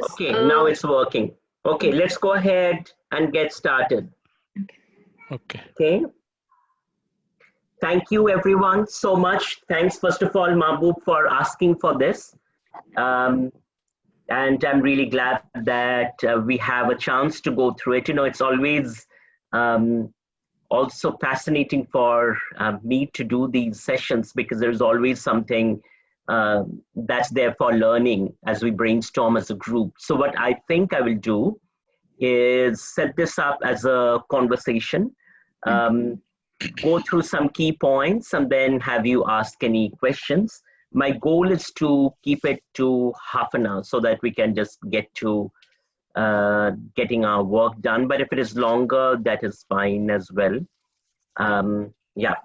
Okay, now it's working. Okay, let's go ahead and get started. Okay. Thank you everyone so much. Thanks first of all, Mahbub, for asking for this. And I'm really glad that we have a chance to go through it. You know, it's always also fascinating for me to do these sessions because there's always something that's there for learning as we brainstorm as a group. So what I think I will do is set this up as a conversation, go through some key points, and then have you ask any questions. My goal is to keep it to half an hour so that we can just get to getting our work done. But if it is longer, that is fine as well. Yeah.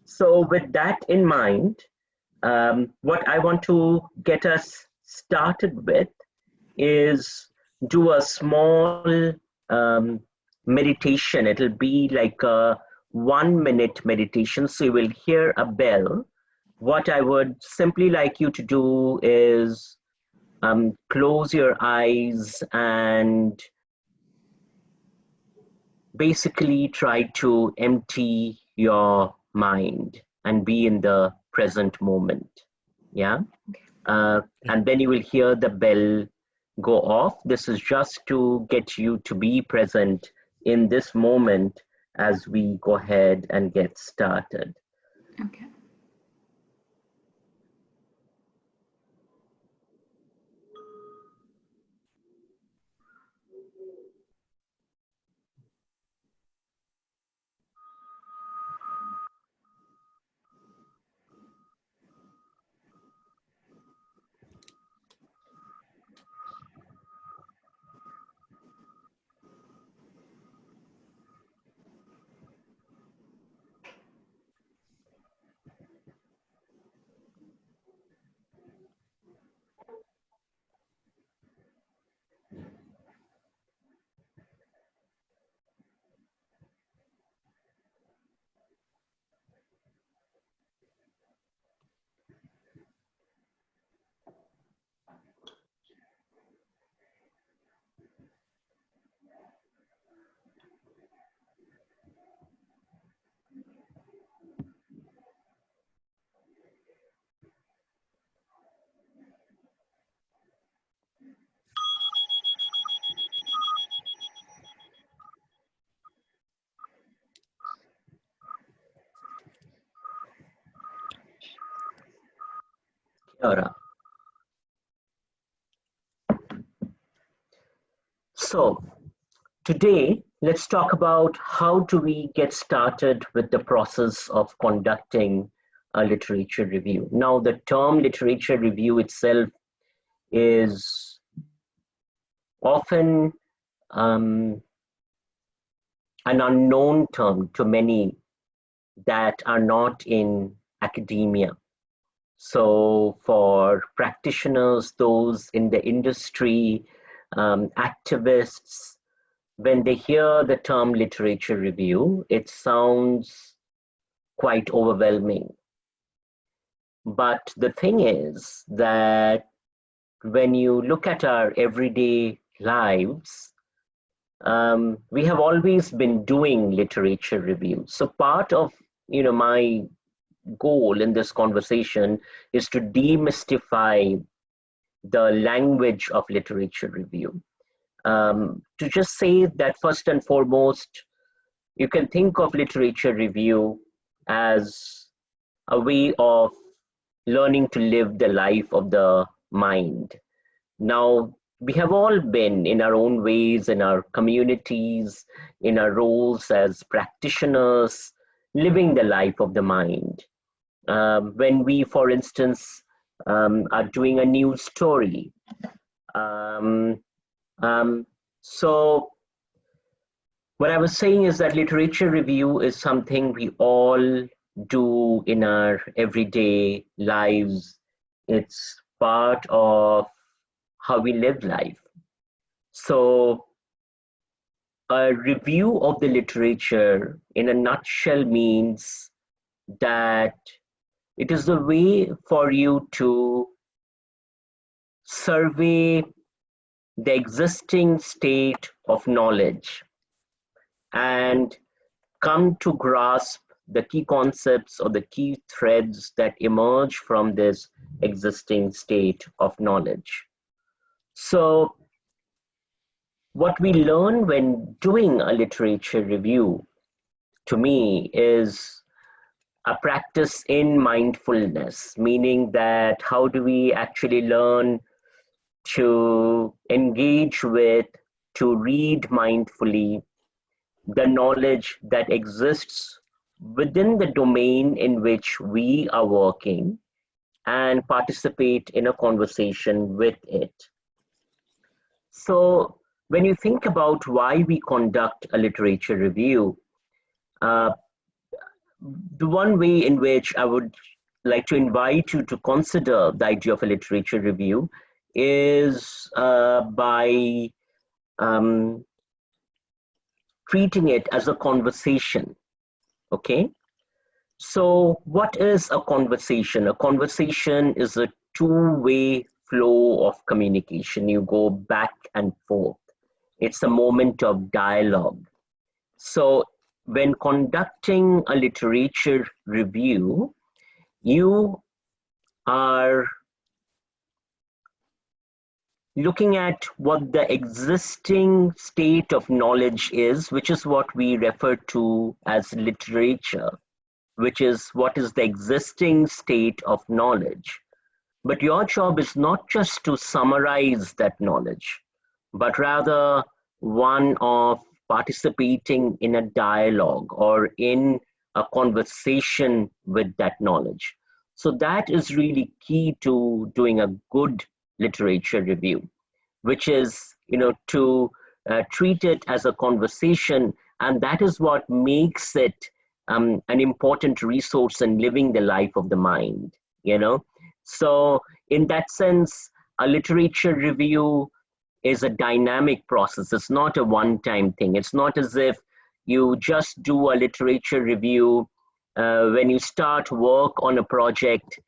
So with that in mind, what I want to get us started with is do a small meditation. It'll be like a 1-minute meditation. So you will hear a bell. What I would simply like you to do is close your eyes and basically try to empty your mind and be in the present moment. Yeah. And then you will hear the bell go off. This is just to get you to be present in this moment as we go ahead and get started. Okay. So today, let's talk about how do we get started with the process of conducting a literature review. Now, the term literature review itself is often an unknown term to many that are not in academia. So for practitioners, those in the industry, activists, when they hear the term literature review, it sounds quite overwhelming. But the thing is that when you look at our everyday lives, we have always been doing literature review. So part of my goal in this conversation is to demystify the language of literature review. To just say that first and foremost, you can think of literature review as a way of learning to live the life of the mind. Now, we have all been in our own ways, in our communities, in our roles as practitioners, living the life of the mind. When we, for instance, are doing a news story. So what I was saying is that literature review is something we all do in our everyday lives. It's part of how we live life. So a review of the literature in a nutshell means that it is a way for you to survey the existing state of knowledge and come to grasp the key concepts or the key threads that emerge from this existing state of knowledge. So what we learn when doing a literature review, to me, is a practice in mindfulness, meaning that how do we actually learn to engage with, to read mindfully the knowledge that exists within the domain in which we are working and participate in a conversation with it. So when you think about why we conduct a literature review, the one way in which I would like to invite you to consider the idea of a literature review is by treating it as a conversation, okay? So what is a conversation? A conversation is a two-way flow of communication. You go back and forth. It's a moment of dialogue. So when conducting a literature review, you are looking at what the existing state of knowledge is, which is what we refer to as literature, which is what is the existing state of knowledge. But your job is not just to summarize that knowledge, but rather one of participating in a dialogue or in a conversation with that knowledge. So that is really key to doing a good literature review, which is, to treat it as a conversation, and that is what makes it an important resource in living the life of the mind, So in that sense, a literature review is a dynamic process. It's not a one-time thing. It's not as if you just do a literature review when you start work on a project,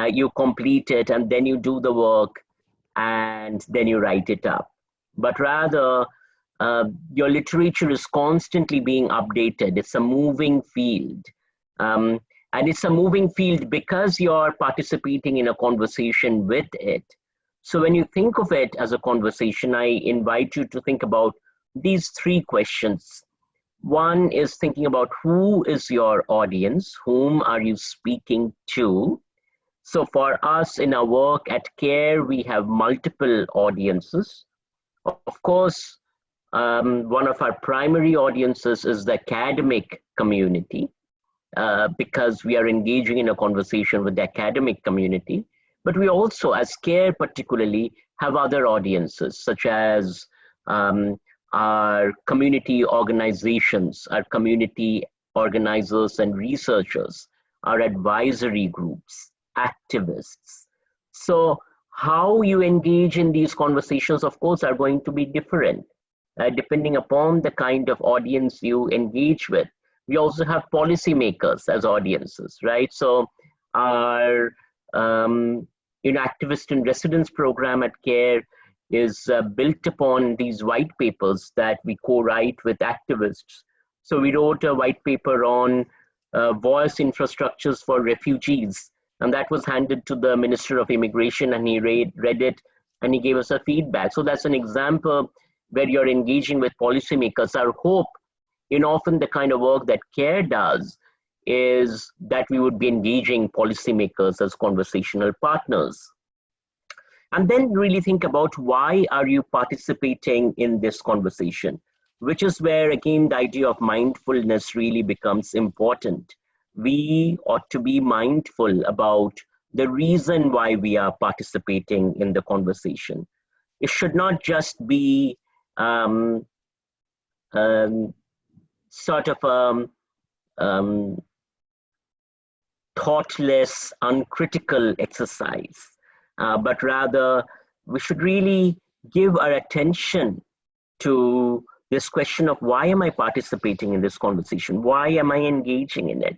you complete it, and then you do the work, and then you write it up. But rather, your literature is constantly being updated. It's a moving field. And it's a moving field because you're participating in a conversation with it. So when you think of it as a conversation, I invite you to think about these three questions. One is thinking about who is your audience, whom are you speaking to? So for us in our work at CARE, we have multiple audiences. Of course, one of our primary audiences is the academic community, because we are engaging in a conversation with the academic community. But we also, as CARE particularly, have other audiences, such as our community organizations, our community organizers and researchers, our advisory groups, activists. So how you engage in these conversations, of course, are going to be different, depending upon the kind of audience you engage with. We also have policymakers as audiences, right? So our activist in residence program at CARE is built upon these white papers that we co-write with activists. So we wrote a white paper on voice infrastructures for refugees, and that was handed to the Minister of Immigration, and he read it, and he gave us a feedback. So that's an example where you're engaging with policymakers. Our hope in often the kind of work that CARE does is that we would be engaging policymakers as conversational partners. And then really think about why are you participating in this conversation, which is where, again, the idea of mindfulness really becomes important. We ought to be mindful about the reason why we are participating in the conversation. It should not just be sort of thoughtless, uncritical exercise, but rather we should really give our attention to this question of why am I participating in this conversation? Why am I engaging in it?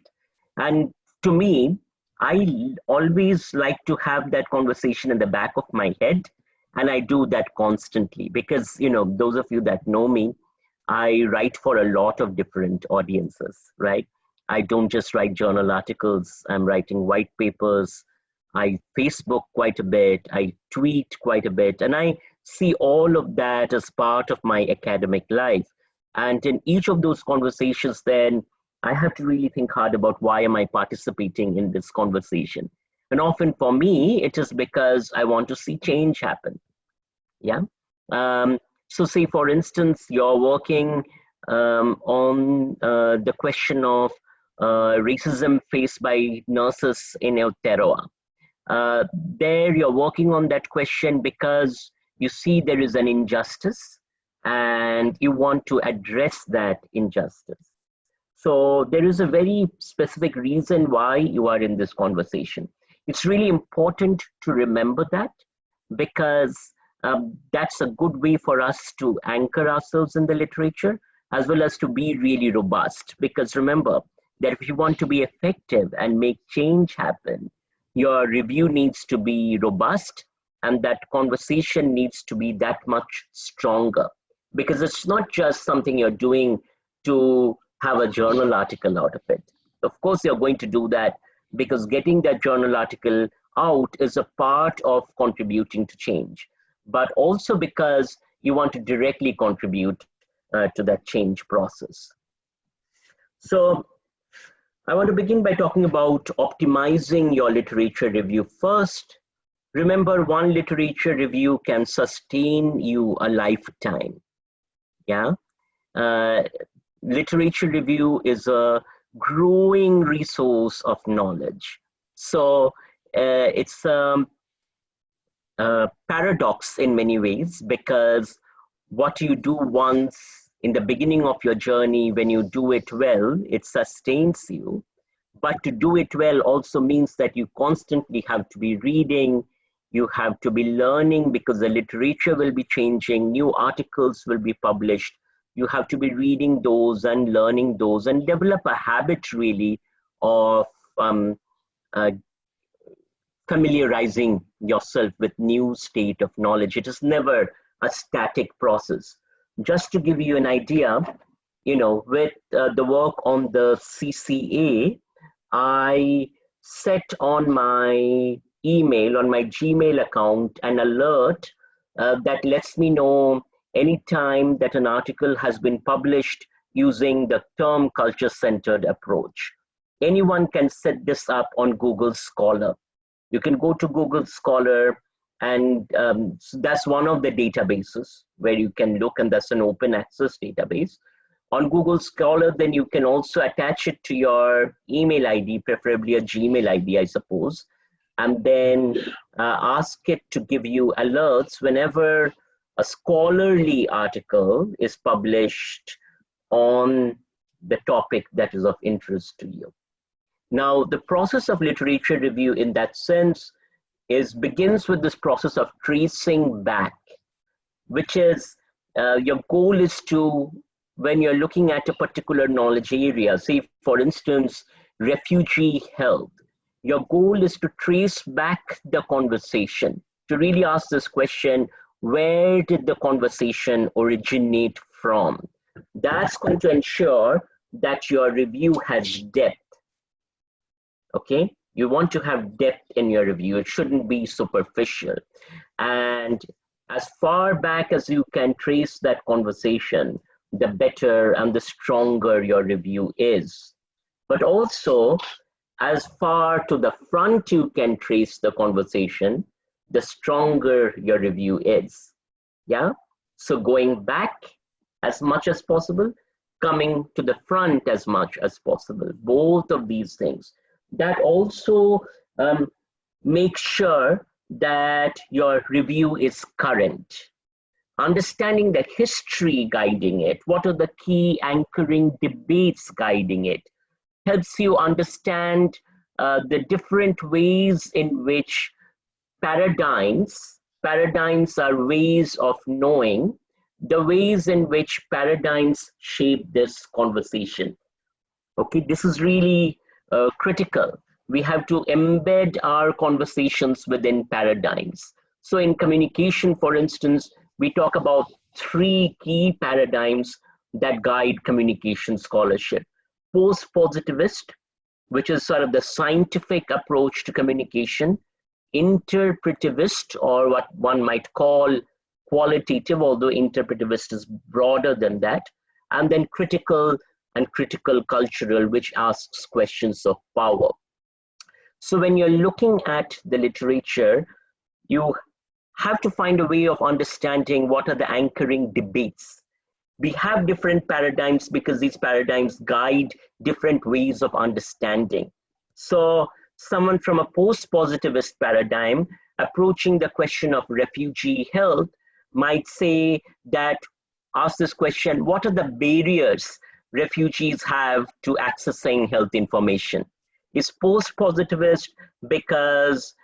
And to me, I always like to have that conversation in the back of my head And I do that constantly because, those of you that know me, I write for a lot of different audiences, right? I don't just write journal articles, I'm writing white papers. I Facebook quite a bit, I tweet quite a bit, and I see all of that as part of my academic life. And in each of those conversations, then I have to really think hard about why am I participating in this conversation. And often for me, it is because I want to see change happen. Yeah. So say, for instance, you're working on the question of racism faced by nurses in Aotearoa. There you're working on that question because you see there is an injustice and you want to address that injustice. So there is a very specific reason why you are in this conversation. It's really important to remember that, because that's a good way for us to anchor ourselves in the literature, as well as to be really robust. Because remember that if you want to be effective and make change happen, your review needs to be robust, and that conversation needs to be that much stronger. Because it's not just something you're doing to have a journal article out of it. Of course, you're going to do that because getting that journal article out is a part of contributing to change, but also because you want to directly contribute to that change process. So I want to begin by talking about optimizing your literature review. First, remember, one literature review can sustain you a lifetime. Yeah. Literature review is a growing resource of knowledge. So it's a paradox in many ways, because what you do once in the beginning of your journey, when you do it well, it sustains you. But to do it well also means that you constantly have to be reading, you have to be learning, because the literature will be changing, new articles will be published. You have to be reading those and learning those and develop a habit really of familiarizing yourself with new state of knowledge. It is never a static process. Just to give you an idea, with the work on the CCA, I set on my email, on my Gmail account, an alert that lets me know anytime that an article has been published using the term culture-centered approach. Anyone can set this up on Google Scholar. You can go to Google Scholar, and so that's one of the databases where you can look, and that's an open access database. On Google Scholar, then you can also attach it to your email ID, preferably a Gmail ID, I suppose, and then ask it to give you alerts whenever a scholarly article is published on the topic that is of interest to you. Now, the process of literature review in that sense begins with this process of tracing back, which is your goal is to, when you're looking at a particular knowledge area, say for instance, refugee health, your goal is to trace back the conversation, to really ask this question, where did the conversation originate from? That's going to ensure that your review has depth. Okay, you want to have depth in your review. It shouldn't be superficial. And as far back as you can trace that conversation, the better and the stronger your review is. But also, as far to the front you can trace the conversation, the stronger your review is. Yeah. So going back as much as possible, coming to the front as much as possible, both of these things. That also makes sure that your review is current. Understanding the history guiding it, what are the key anchoring debates guiding it, helps you understand the different ways in which paradigms are ways of knowing, the ways in which paradigms shape this conversation. Okay, this is really critical. We have to embed our conversations within paradigms. So in communication, for instance, we talk about three key paradigms that guide communication scholarship. Post-positivist, which is sort of the scientific approach to communication. Interpretivist, or what one might call qualitative, although interpretivist is broader than that. And then critical and critical cultural, which asks questions of power. So when you're looking at the literature, you have to find a way of understanding what are the anchoring debates. We have different paradigms because these paradigms guide different ways of understanding. So someone from a post-positivist paradigm approaching the question of refugee health might say that, ask this question, what are the barriers refugees have to accessing health information? Is post-positivist because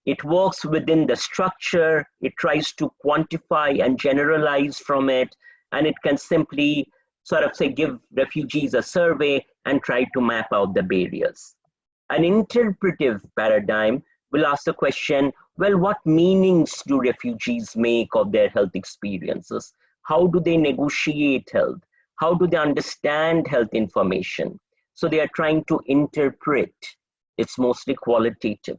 it works within the structure, it tries to quantify and generalize from it, and it can simply sort of say, give refugees a survey and try to map out the barriers. An interpretive paradigm will ask the question, well, what meanings do refugees make of their health experiences? How do they negotiate health? How do they understand health information? So they are trying to interpret. It's mostly qualitative.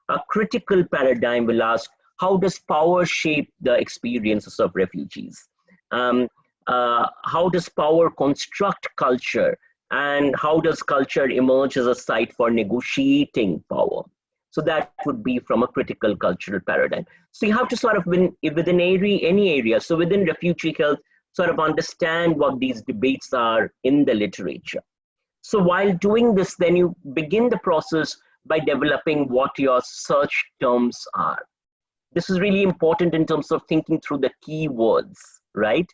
A critical paradigm will ask, how does power shape the experiences of refugees? How does power construct culture? And how does culture emerge as a site for negotiating power? So that would be from a critical cultural paradigm. So you have to sort of, within any area, so within refugee health, sort of understand what these debates are in the literature. So while doing this, then you begin the process by developing what your search terms are. This is really important in terms of thinking through the keywords, right?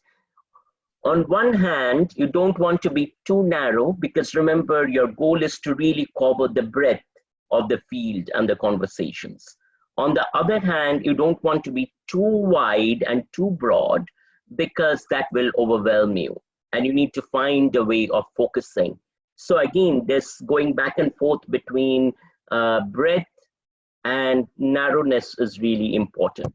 On one hand, you don't want to be too narrow because remember, your goal is to really cover the breadth of the field and the conversations. On the other hand, you don't want to be too wide and too broad because that will overwhelm you and you need to find a way of focusing. So again, this going back and forth between breadth and narrowness is really important.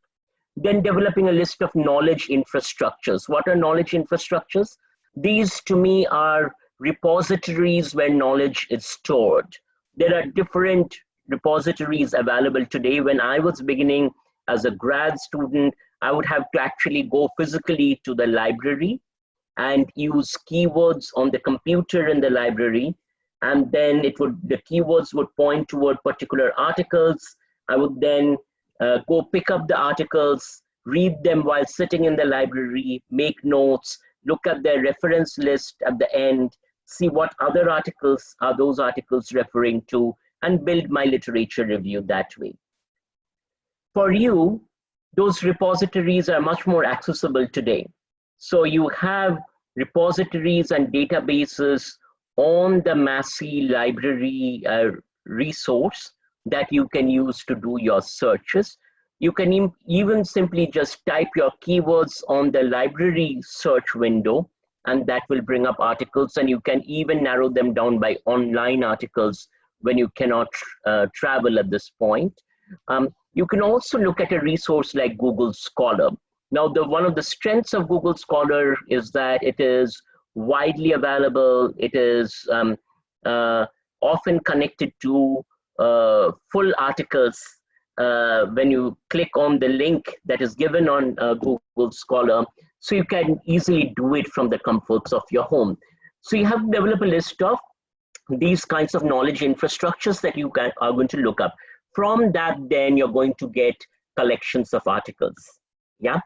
Then developing a list of knowledge infrastructures. What are knowledge infrastructures? These to me are repositories where knowledge is stored. There are different repositories available today. When I was beginning as a grad student, I would have to actually go physically to the library and use keywords on the computer in the library. And then the keywords would point toward particular articles. I would then go pick up the articles, read them while sitting in the library, make notes, look at their reference list at the end, see what other articles are those articles referring to, and build my literature review that way. For you, those repositories are much more accessible today. So you have repositories and databases on the Massey library resource that you can use to do your searches. You can even simply just type your keywords on the library search window, and that will bring up articles, and you can even narrow them down by online articles when you cannot travel at this point. You can also look at a resource like Google Scholar. Now, one of the strengths of Google Scholar is that it is widely available. It is often connected to full articles. When you click on the link that is given on Google Scholar, so you can easily do it from the comforts of your home. So you have to develop a list of these kinds of knowledge infrastructures that you are going to look up. From that, then you're going to get collections of articles. Yeah.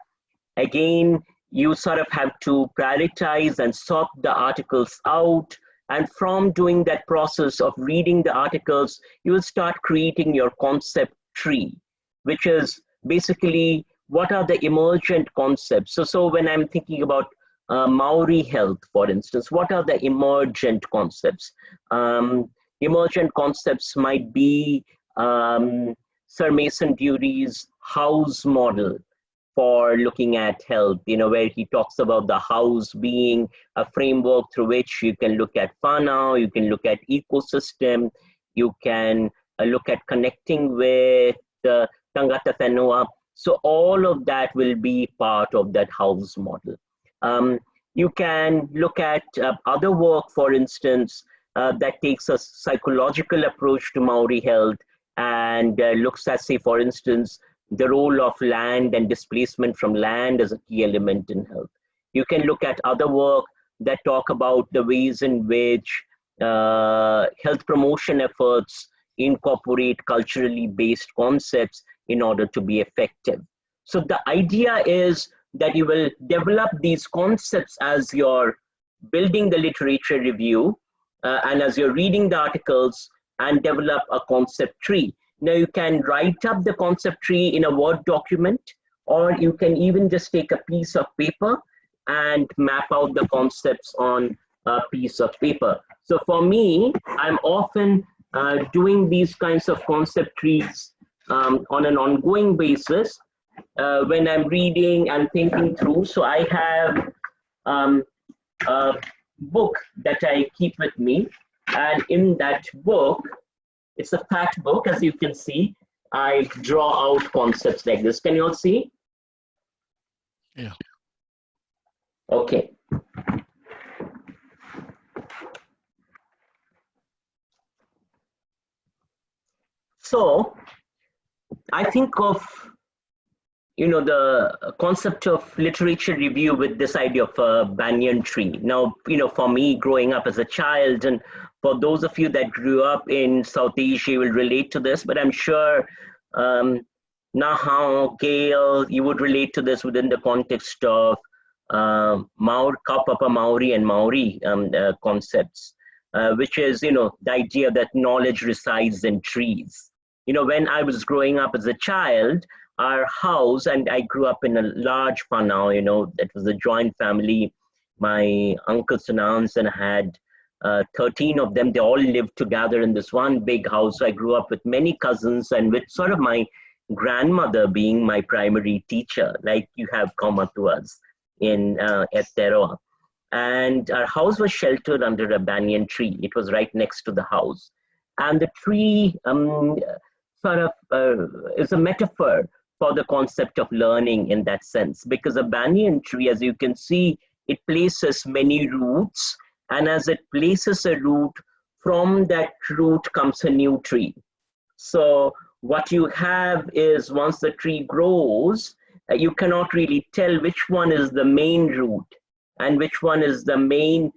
Again, you sort of have to prioritize and sort the articles out. And from doing that process of reading the articles, you will start creating your concept tree, which is basically what are the emergent concepts. So when I'm thinking about Maori health, for instance, what are the emergent concepts? Emergent concepts might be Sir Mason Dury's house model for looking at health, where he talks about the house being a framework through which you can look at fauna, you can look at ecosystem, you can look at connecting with the Tangata Fenua. So all of that will be part of that house model. You can look at other work, for instance, that takes a psychological approach to Maori health and looks at, say, for instance, the role of land and displacement from land as a key element in health. You can look at other work that talk about the ways in which health promotion efforts incorporate culturally based concepts in order to be effective. So the idea is that you will develop these concepts as you're building the literature review and as you're reading the articles, and develop a concept tree. Now you can write up the concept tree in a Word document, or you can even just take a piece of paper and map out the concepts on a piece of paper. So for me, I'm often doing these kinds of concept trees on an ongoing basis when I'm reading and thinking through. So I have a book that I keep with me, and in that book, it's a fat book, as you can see. I draw out concepts like this. Can you all see? Yeah. Okay. So I think of, you know, the concept of literature review with this idea of a banyan tree. Now, you know, for me growing up as a child, and for those of you that grew up in South Asia will relate to this, but I'm sure Nahao, Gail, you would relate to this within the context of Kaupapa Maori and Maori concepts, which is, you know, the idea that knowledge resides in trees. You know, when I was growing up as a child, our house, and I grew up in a large whanau, you know, that was a joint family. My uncles and aunts and I had 13 of them. They all lived together in this one big house. So I grew up with many cousins, and with sort of my grandmother being my primary teacher, like you have Kama to us in Aotearoa. And our house was sheltered under a banyan tree. It was right next to the house. And the tree sort of is a metaphor for the concept of learning in that sense, because a banyan tree, as you can see, it places many roots, and as it places a root, from that root comes a new tree. So what you have is, once the tree grows, you cannot really tell which one is the main root and which one is the main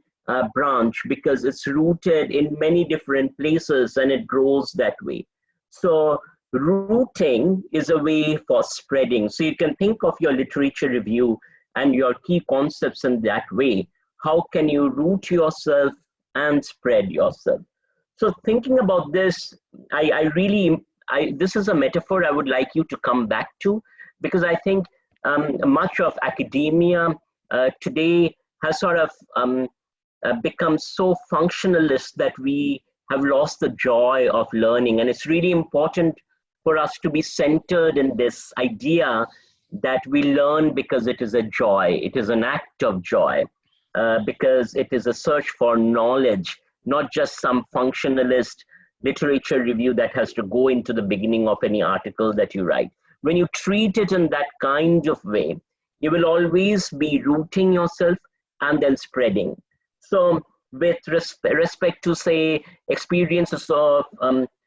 branch, because it's rooted in many different places and it grows that way. So rooting is a way for spreading. So you can think of your literature review and your key concepts in that way. How can you root yourself and spread yourself? So thinking about this, this is a metaphor I would like you to come back to, because I think much of academia today has sort of become so functionalist that we have lost the joy of learning. And it's really important for us to be centered in this idea that we learn because it is a joy, it is an act of joy, because it is a search for knowledge, not just some functionalist literature review that has to go into the beginning of any article that you write. When you treat it in that kind of way, you will always be rooting yourself and then spreading. So with respect to, say, experiences of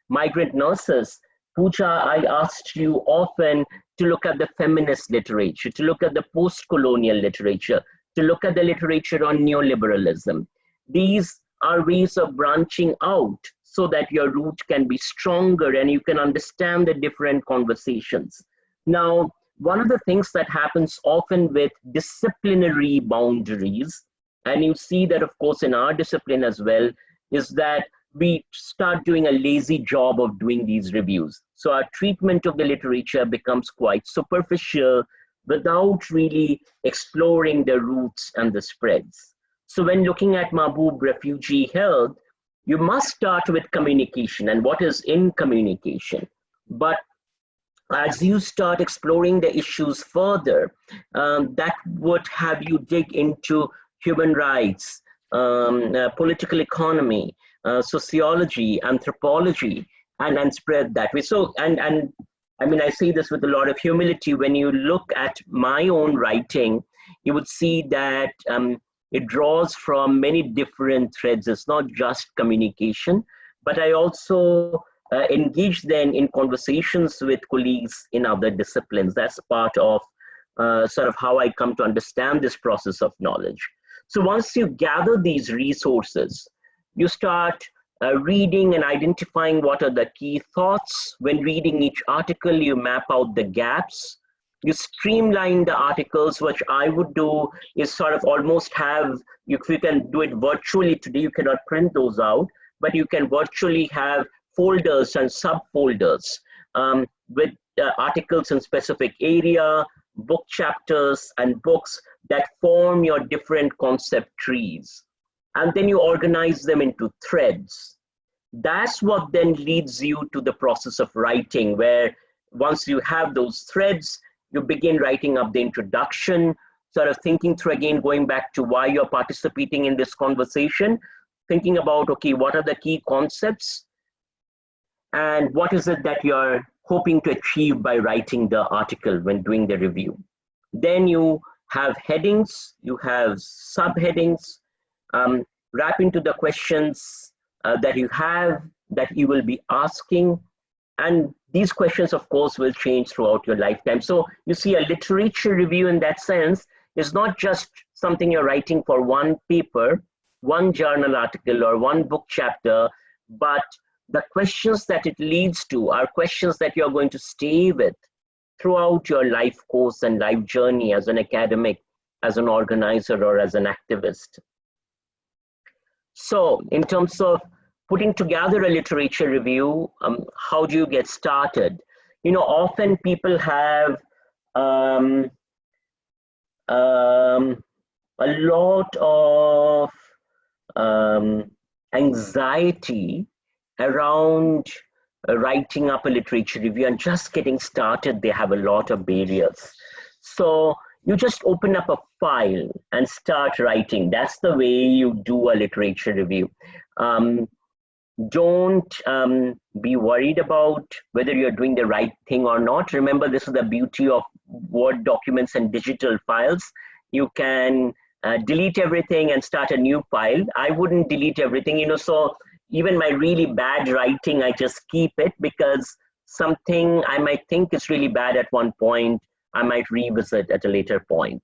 migrant nurses, Pooja, I asked you often to look at the feminist literature, to look at the post-colonial literature, to look at the literature on neoliberalism. These are ways of branching out so that your root can be stronger and you can understand the different conversations. Now, one of the things that happens often with disciplinary boundaries, and you see that, of course, in our discipline as well, is that we start doing a lazy job of doing these reviews. So our treatment of the literature becomes quite superficial without really exploring the roots and the spreads. So when looking at Mahbub refugee health, you must start with communication and what is in communication. But as you start exploring the issues further, that would have you dig into human rights, political economy, sociology, anthropology, and spread that way. So, and I mean, I say this with a lot of humility. When you look at my own writing, you would see that it draws from many different threads. It's not just communication, but I also engage then in conversations with colleagues in other disciplines. That's part of sort of how I come to understand this process of knowledge. So once you gather these resources, you start reading and identifying what are the key thoughts. When reading each article, you map out the gaps. You streamline the articles. What I would do is sort of almost have, if you can do it virtually today, you cannot print those out, but you can virtually have folders and subfolders with articles in specific area, book chapters and books that form your different concept trees. And then you organize them into threads. That's what then leads you to the process of writing, where once you have those threads, you begin writing up the introduction, sort of thinking through again, going back to why you're participating in this conversation, thinking about, okay, what are the key concepts and what is it that you're hoping to achieve by writing the article when doing the review. Then you have headings, you have subheadings, wrap into the questions that you have, that you will be asking. And these questions, of course, will change throughout your lifetime. So you see, a literature review in that sense is not just something you're writing for one paper, one journal article, or one book chapter, but the questions that it leads to are questions that you're going to stay with throughout your life course and life journey as an academic, as an organizer, or as an activist. So in terms of putting together a literature review, how do you get started? You know, often people have a lot of anxiety around writing up a literature review, and just getting started, they have a lot of barriers. So you just open up a file and start writing. That's the way you do a literature review. Don't be worried about whether you're doing the right thing or not. Remember, this is the beauty of Word documents and digital files. You can delete everything and start a new file. I wouldn't delete everything, you know, so even my really bad writing, I just keep it, because something I might think is really bad at one point, I might revisit at a later point.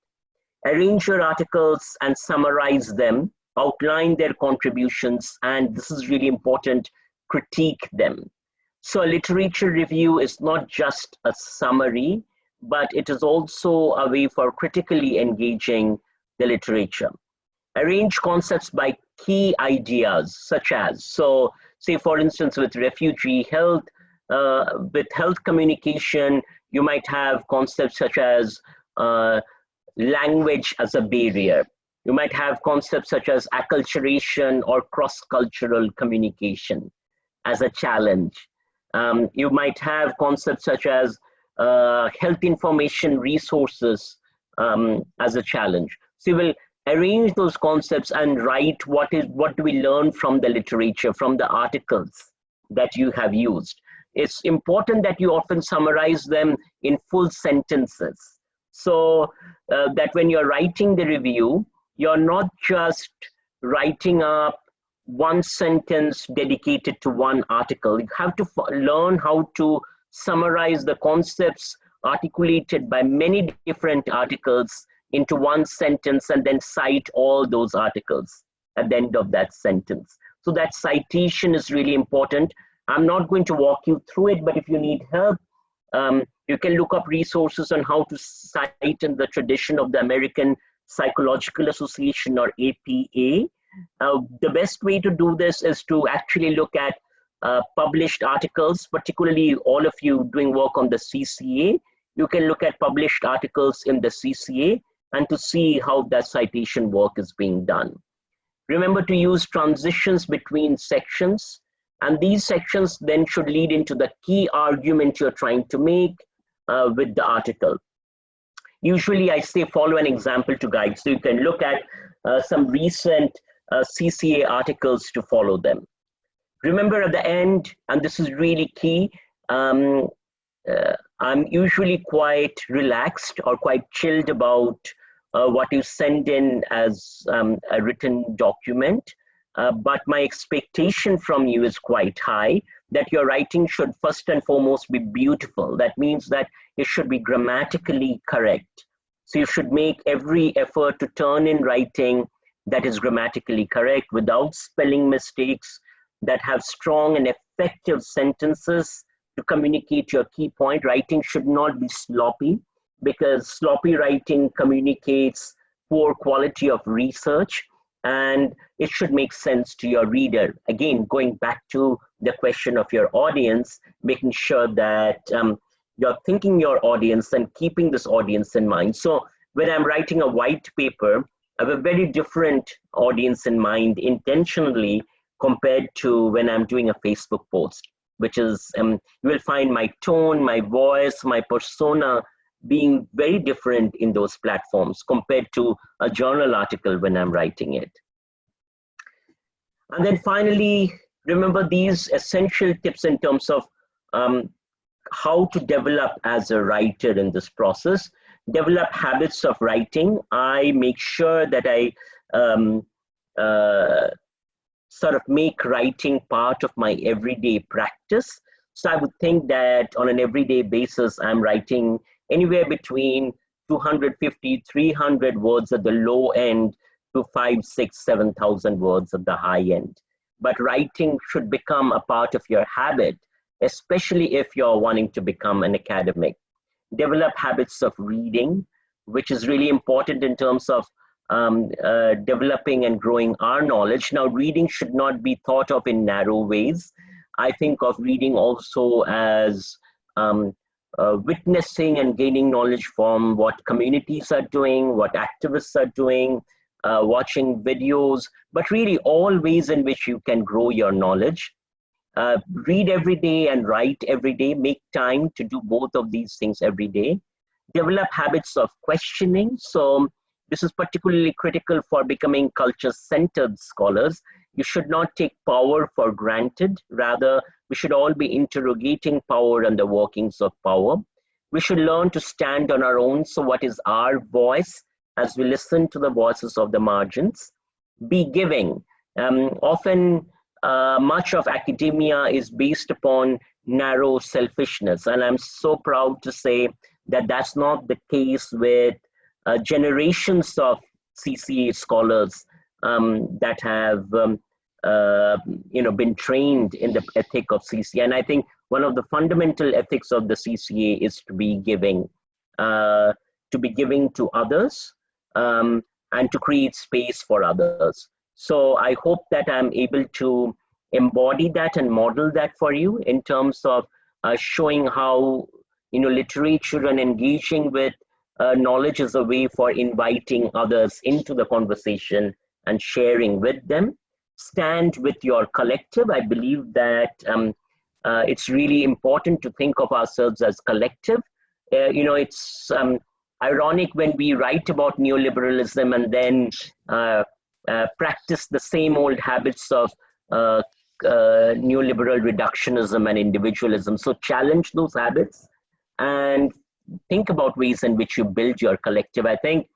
Arrange your articles and summarize them, outline their contributions, and this is really important, critique them. So a literature review is not just a summary, but it is also a way for critically engaging the literature. Arrange concepts by key ideas, such as, so say for instance with refugee health, with health communication, you might have concepts such as language as a barrier. You might have concepts such as acculturation or cross-cultural communication as a challenge. You might have concepts such as health information resources as a challenge. So you will arrange those concepts and write what do we learn from the literature, from the articles that you have used. It's important that you often summarize them in full sentences, so that when you're writing the review, you're not just writing up one sentence dedicated to one article. You have to learn how to summarize the concepts articulated by many different articles into one sentence, and then cite all those articles at the end of that sentence. So that citation is really important. I'm not going to walk you through it, but if you need help, you can look up resources on how to cite in the tradition of the American Psychological Association, or APA. The best way to do this is to actually look at published articles, particularly all of you doing work on the CCA. You can look at published articles in the CCA and to see how that citation work is being done. Remember to use transitions between sections, and these sections then should lead into the key argument you're trying to make with the article. Usually I say follow an example to guide, so you can look at some recent CCA articles to follow them. Remember at the end, and this is really key, I'm usually quite relaxed or quite chilled about what you send in as a written document. But my expectation from you is quite high, that your writing should first and foremost be beautiful. That means that it should be grammatically correct. So you should make every effort to turn in writing that is grammatically correct without spelling mistakes, that have strong and effective sentences to communicate your key point. Writing should not be sloppy, because sloppy writing communicates poor quality of research, and it should make sense to your reader. Again, going back to the question of your audience, making sure that you're thinking your audience and keeping this audience in mind. So when I'm writing a white paper, I have a very different audience in mind intentionally compared to when I'm doing a Facebook post, which is, you will find my tone, my voice, my persona being very different in those platforms compared to a journal article when I'm writing it. And then finally, remember these essential tips in terms of how to develop as a writer in this process. Develop habits of writing. I make sure that I sort of make writing part of my everyday practice. So I would think that on an everyday basis, I'm writing anywhere between 250, 300 words at the low end to 5, 6, 7,000 words at the high end. But writing should become a part of your habit, especially if you're wanting to become an academic. Develop habits of reading, which is really important in terms of developing and growing our knowledge. Now, reading should not be thought of in narrow ways. I think of reading also as witnessing and gaining knowledge from what communities are doing, what activists are doing, watching videos, but really all ways in which you can grow your knowledge. Read every day and write every day. Make time to do both of these things every day. Develop habits of questioning. So this is particularly critical for becoming culture-centered scholars. You should not take power for granted. Rather, we should all be interrogating power and the workings of power. We should learn to stand on our own. So what is our voice as we listen to the voices of the margins? Be giving. Often, much of academia is based upon narrow selfishness. And I'm so proud to say that that's not the case with generations of CCA scholars that have been trained in the ethic of CCA. And I think one of the fundamental ethics of the CCA is to be giving to others and to create space for others. So I hope that I'm able to embody that and model that for you in terms of showing how literature and engaging with knowledge is a way for inviting others into the conversation and sharing with them. Stand with your collective. I believe that it's really important to think of ourselves as collective. It's ironic when we write about neoliberalism and then practice the same old habits of neoliberal reductionism and individualism. So challenge those habits and think about ways in which you build your collective. I think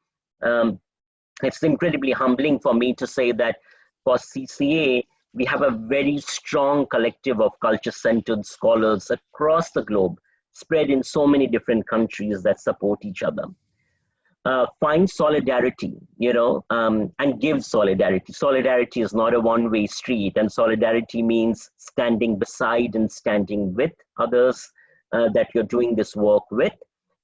it's incredibly humbling for me to say that for CCA, we have a very strong collective of culture-centered scholars across the globe, spread in so many different countries that support each other. Find solidarity, and give solidarity. Solidarity is not a one-way street, and solidarity means standing beside and standing with others that you're doing this work with.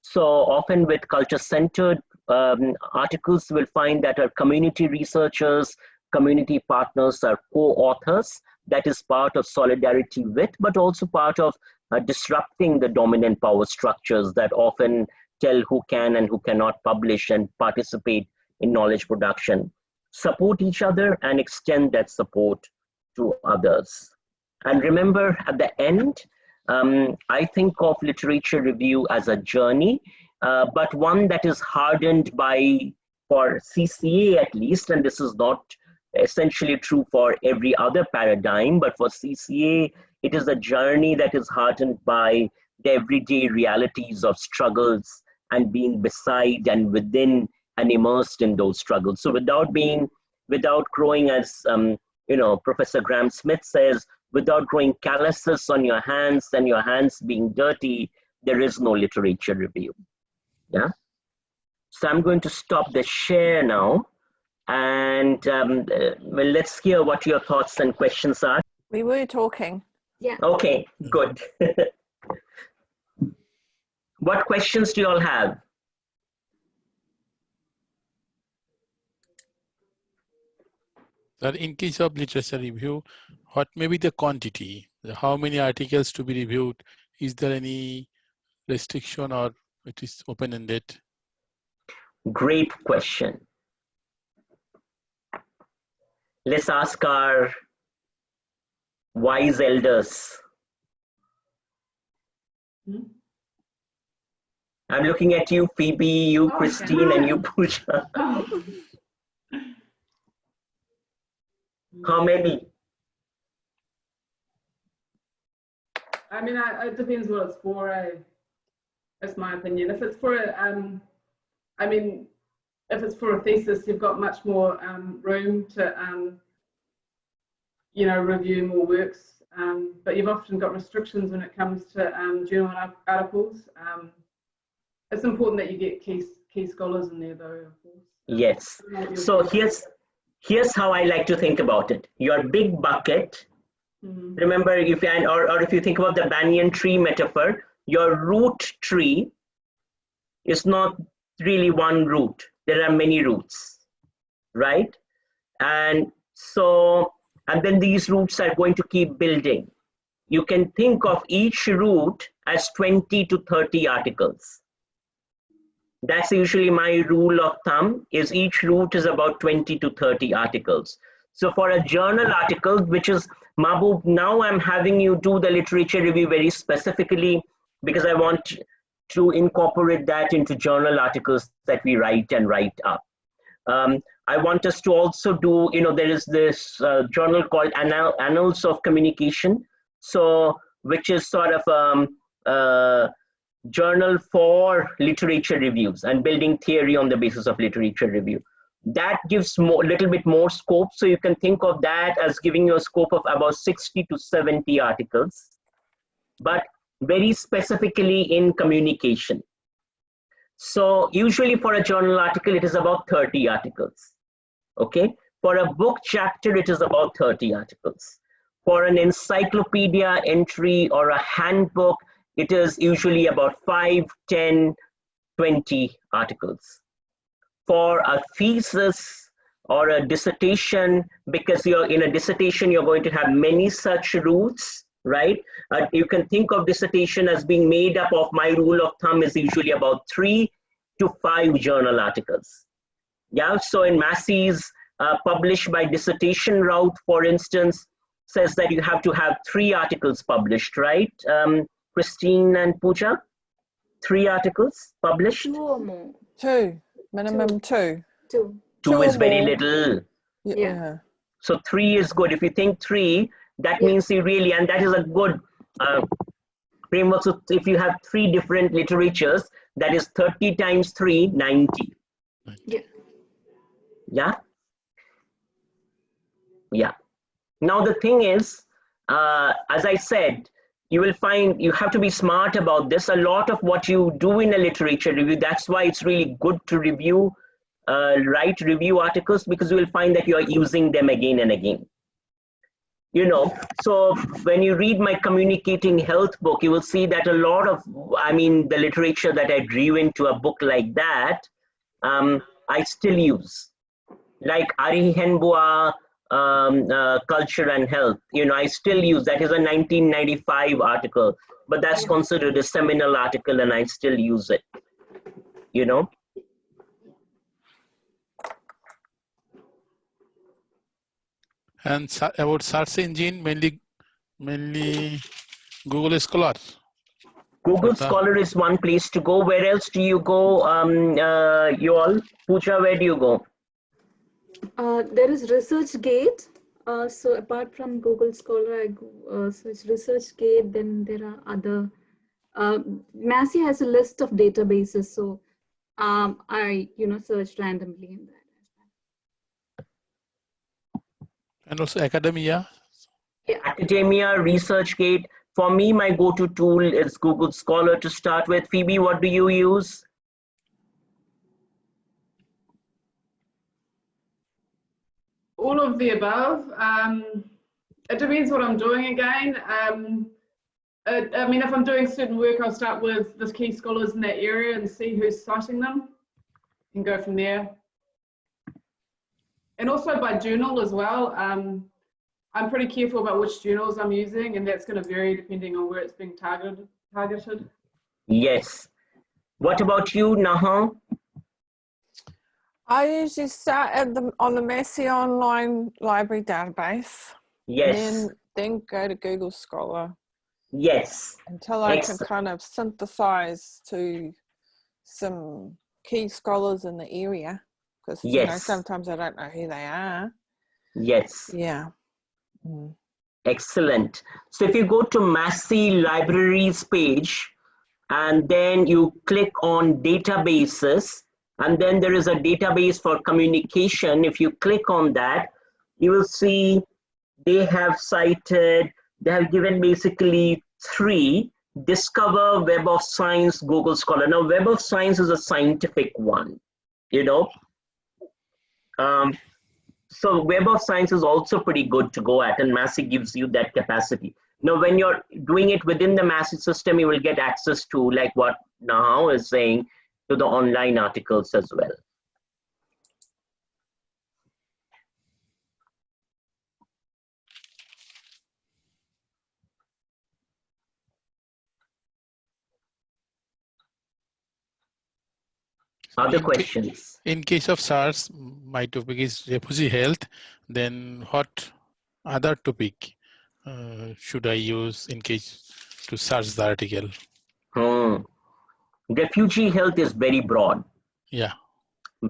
So often with culture-centered articles, we'll find that our community researchers, community partners are co-authors. That is part of solidarity with, but also part of disrupting the dominant power structures that often tell who can and who cannot publish and participate in knowledge production. Support each other and extend that support to others. And remember, at the end, I think of literature review as a journey, but one that is hardened by, for CCA at least, and this is not essentially true for every other paradigm, but for CCA, it is a journey that is hardened by the everyday realities of struggles and being beside and within and immersed in those struggles. So without growing, as Professor Graham Smith says, without growing calluses on your hands and your hands being dirty, there is no literature review. Yeah. So I'm going to stop the share now, and well, let's hear what your thoughts and questions are. We were talking. Yeah. Okay, good. What questions do you all have? That in case of literature review, what may be the quantity? How many articles to be reviewed? Is there any restriction or it is open-ended? Great question. Let's ask our wise elders. I'm looking at you, Phoebe, you, Christine, and you, Pooja. How many? I mean, it depends what it's for. That's my opinion. If it's for, I mean, if it's for a thesis, you've got much more room to, review more works. But you've often got restrictions when it comes to journal articles. It's important that you get key scholars in there, though, of course. Yes. So here's how I like to think about it. Your big bucket. Remember, if you think about the banyan tree metaphor, your root tree is not really one root. There are many roots, right? And then these roots are going to keep building. You can think of each root as 20 to 30 articles. That's usually my rule of thumb, is each root is about 20 to 30 articles. So for a journal article, which is, Mahbub, now I'm having you do the literature review very specifically because I want to incorporate that into journal articles that we write and write up. I want us to also do, there is this journal called Annals of Communication, which is sort of journal for literature reviews and building theory on the basis of literature review. That gives a little bit more scope. So you can think of that as giving you a scope of about 60 to 70 articles, but very specifically in communication. So usually for a journal article, it is about 30 articles. Okay. For a book chapter, it is about 30 articles. For an encyclopedia entry or a handbook, it is usually about 5, 10, 20 articles. For a thesis or a dissertation, because you're in a dissertation, you're going to have many such roots, right? You can think of dissertation as being made up of, my rule of thumb is usually about 3 to 5 journal articles. Yeah, so in Massey's published by dissertation route, for instance, says that you have to have 3 articles published, right? Christine and Pooja, 3 articles published? 2 or more. 2, minimum 2. 2. 2 is very more. little. Yeah. So 3 is good. If you think 3, that means you really, and that is a good framework. So if you have 3 different literatures, that is 30 times 3, 90. Yeah. Yeah. Yeah. Now the thing is, as I said, you will find you have to be smart about this. A lot of what you do in a literature review, that's why it's really good to review, write review articles, because you will find that you are using them again and again. So when you read my Communicating Health book, you will see that a lot of, the literature that I drew into a book like that, I still use. Like Ari Henbua, Culture and Health, I still use. That is a 1995 article, but that's considered a seminal article and I still use it, And about search engine, mainly Google Scholar. Google Scholar is one place to go. Where else do you go, you all? Pooja, where do you go? There is ResearchGate. So apart from Google Scholar, I search ResearchGate. Then there are other Massey has a list of databases, so I searched randomly in that. And also academia. Yeah. Academia, ResearchGate. For me, my go-to tool is Google Scholar to start with. Phoebe, what do you use? All of the above. It depends what I'm doing again. I mean, if I'm doing certain work, I'll start with the key scholars in that area and see who's citing them and go from there. And also by journal as well. I'm pretty careful about which journals I'm using, and that's going to vary depending on where it's being targeted. Yes. What about you, Naha? I usually start on the Massey Online Library database. Yes. Then go to Google Scholar. Yes. Until I can kind of synthesize to some key scholars in the area. Because yes. Sometimes I don't know who they are. Yes. Yeah. Mm. Excellent. So if you go to Massey Libraries page, and then you click on databases, and then there is a database for communication. If you click on that, you will see they have given basically 3: Discover, Web of Science, Google Scholar. Now, Web of Science is a scientific one, So Web of Science is also pretty good to go at, and Massey gives you that capacity. Now, when you're doing it within the Massey system, you will get access to, like what Naha is saying, to the online articles as well. Other questions? In case of SARS, my topic is refugee health. Then what other topic should I use in case to search the article? Refugee health is very broad. Yeah.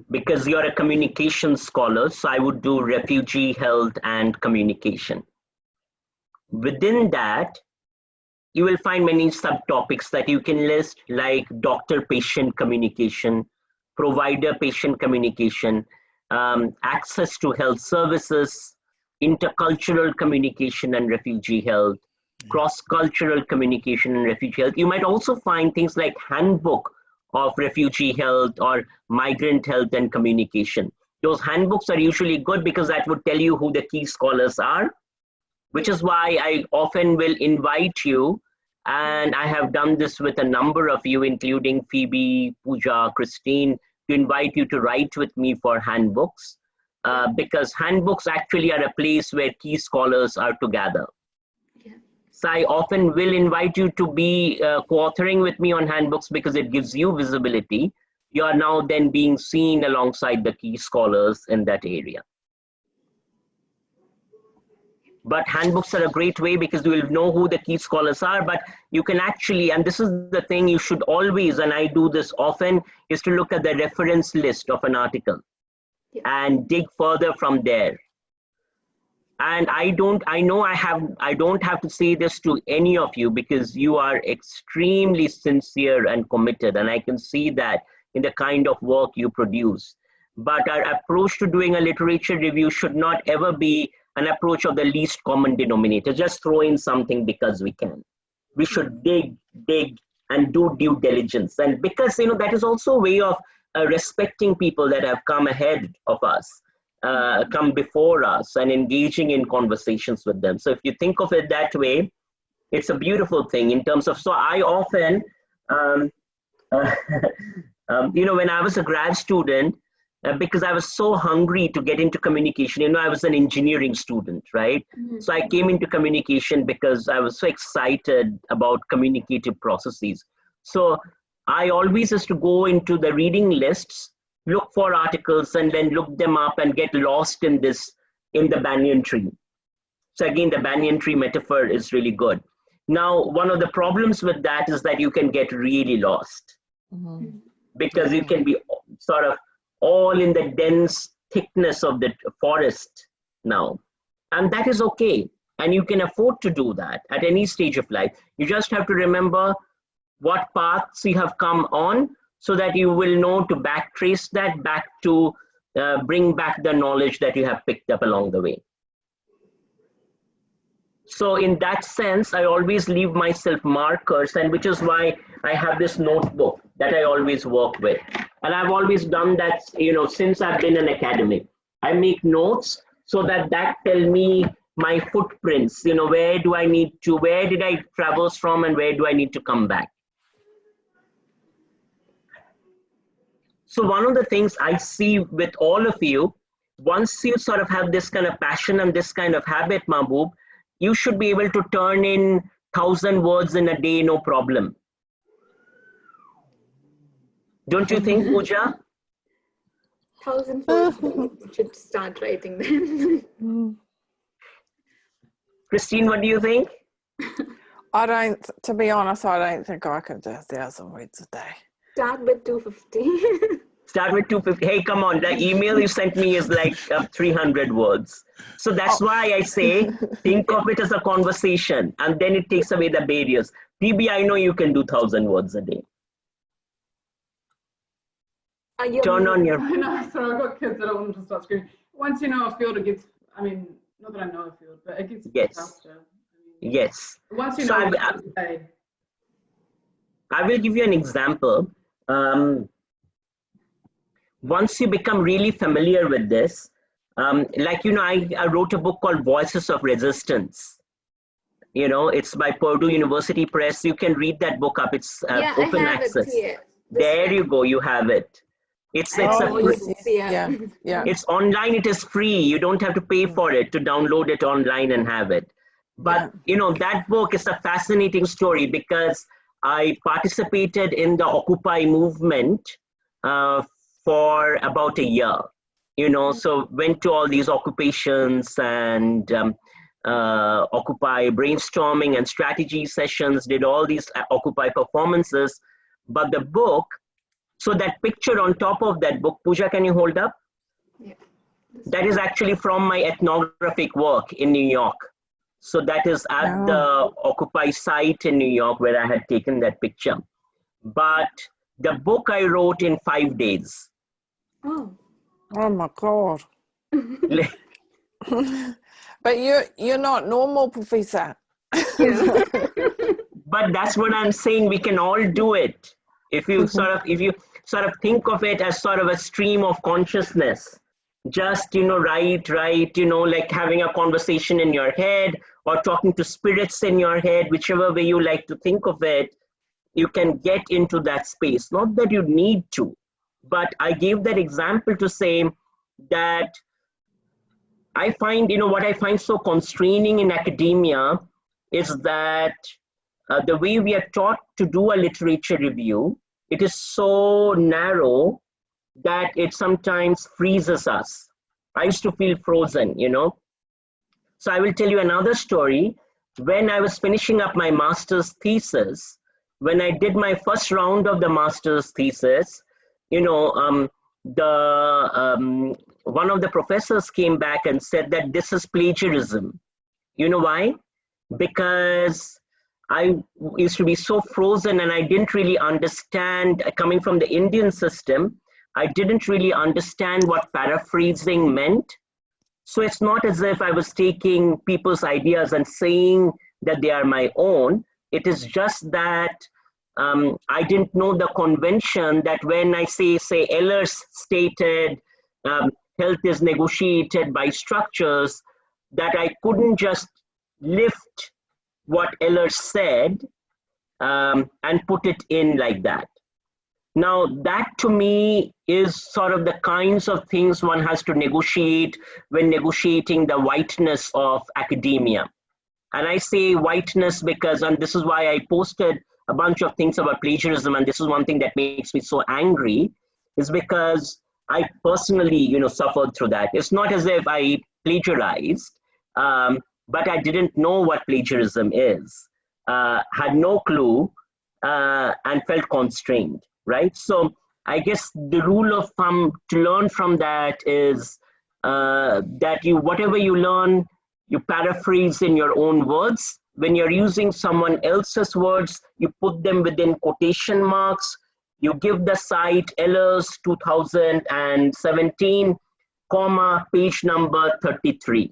Because you're a communication scholar, so I would do refugee health and communication. Within that, you will find many subtopics that you can list, like doctor-patient communication, provider-patient communication, access to health services, intercultural communication and refugee health, cross-cultural communication and refugee health. You might also find things like handbook of refugee health or migrant health and communication. Those handbooks are usually good because that would tell you who the key scholars are, which is why I often will invite you, and I have done this with a number of you, including Phoebe, Pooja, Christine, to invite you to write with me for handbooks, because handbooks actually are a place where key scholars are together. So I often will invite you to be co-authoring with me on handbooks because it gives you visibility. You are now then being seen alongside the key scholars in that area. But handbooks are a great way because you will know who the key scholars are, but you can actually, and this is the thing you should always, and I do this often, is to look at the reference list of an article and dig further from there. And I don't have to say this to any of you because you are extremely sincere and committed, and I can see that in the kind of work you produce. But our approach to doing a literature review should not ever be an approach of the least common denominator. Just throw in something because we can. We should dig, and do due diligence. And because, that is also a way of respecting people that have come ahead of us. Come before us and engaging in conversations with them. So if you think of it that way, it's a beautiful thing in terms of, so I often, when I was a grad student, because I was so hungry to get into communication, I was an engineering student, right? Mm-hmm. So I came into communication because I was so excited about communicative processes. So I always used to go into the reading lists, look for articles and then look them up and get lost in the banyan tree. So again, the banyan tree metaphor is really good. Now, one of the problems with that is that you can get really lost because you can be sort of all in the dense thickness of the forest now. And that is okay. And you can afford to do that at any stage of life. You just have to remember what paths you have come on, so that you will know to backtrace that back to bring back the knowledge that you have picked up along the way. So in that sense, I always leave myself markers, and which is why I have this notebook that I always work with. And I've always done that, you know, since I've been an academic. I make notes so that tell me my footprints, you know, where did I traverse from and where do I need to come back? So one of the things I see with all of you, once you sort of have this kind of passion and this kind of habit, Mahbub, you should be able to turn in 1,000 words in a day, no problem. Don't you think, Pooja? 1,000 words, you should start writing them. Christine, what do you think? To be honest, I don't think I could do 1,000 words a day. Start with 250. Start with 250. Hey, come on, the email you sent me is like 300 words. So that's why I say, think of it as a conversation, and then it takes away the barriers. Phoebe, I know you can do 1,000 words a day. Turn on your... I know, so I've got kids that don't want to start screaming. Once you know a field, it gets, I mean, not that I know a field, but it gets faster. I mean, Yes. Once you know what to say. I will give you an example. Once you become really familiar with this, like, you know, I wrote a book called Voices of Resistance. You know, it's by Purdue University Press. You can read that book up. It's open access. There you go. You have it. It's online. It is free. You don't have to pay for it to download it online and have it. But, you know, that book is a fascinating story because I participated in the Occupy movement for about a year, you know, so went to all these occupations and Occupy brainstorming and strategy sessions, did all these Occupy performances. But the book, so that picture on top of that book, Pooja, can you hold up? Yeah. That is actually from my ethnographic work in New York. So that is at the Occupy site in New York where I had taken that picture. But the book I wrote in 5 days. Oh my God. But you're not normal, Professor. But that's what I'm saying. We can all do it. If you sort of think of it as sort of a stream of consciousness, just, you know, write, you know, like having a conversation in your head or talking to spirits in your head, whichever way you like to think of it, you can get into that space. Not that you need to, but I gave that example to say that I find, you know, what I find so constraining in academia is that the way we are taught to do a literature review, it is so narrow that it sometimes freezes us. I used to feel frozen, you know. So I will tell you another story. When I was finishing up my master's thesis, when I did my first round of the master's thesis, you know, one of the professors came back and said that this is plagiarism. You know why? Because I used to be so frozen and I didn't really understand, coming from the Indian system, I didn't really understand what paraphrasing meant. So it's not as if I was taking people's ideas and saying that they are my own. It is just that I didn't know the convention that when I say Elers stated health is negotiated by structures, that I couldn't just lift what Elers said and put it in like that. Now that to me is sort of the kinds of things one has to negotiate when negotiating the whiteness of academia. And I say whiteness because, and this is why I posted a bunch of things about plagiarism, and this is one thing that makes me so angry, is because I personally, you know, suffered through that. It's not as if I plagiarized, but I didn't know what plagiarism is, had no clue, and felt constrained, right? So I guess the rule of thumb to learn from that is that whatever you learn, you paraphrase in your own words when you're using someone else's words, you put them within quotation marks. You give the site Elers 2017, comma, page number 33.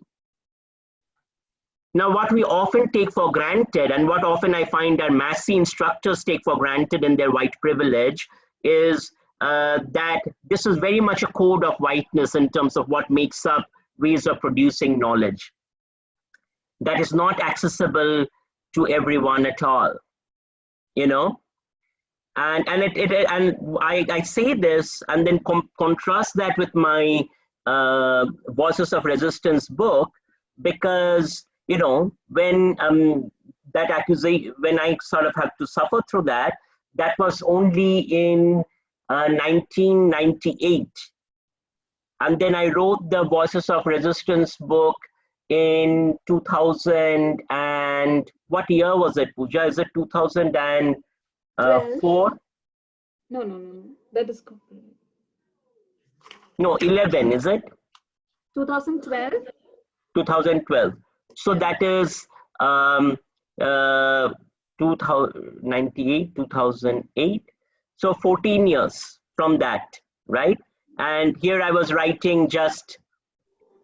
Now, what we often take for granted, and what often I find our Massey instructors take for granted in their white privilege, is that this is very much a code of whiteness in terms of what makes up ways of producing knowledge. That is not accessible to everyone at all, you know. And I say this and then contrast that with my Voices of Resistance book, because, you know, when that accusation, when I sort of had to suffer through that, that was only in 1998. And then I wrote the Voices of Resistance book in 2000 and what year was it, Pooja? Is it 2004? No. That is correct. No, 11, is it? 2012. 2012. So that is 2098, 2008. So 14 years from that, right? And here I was writing just,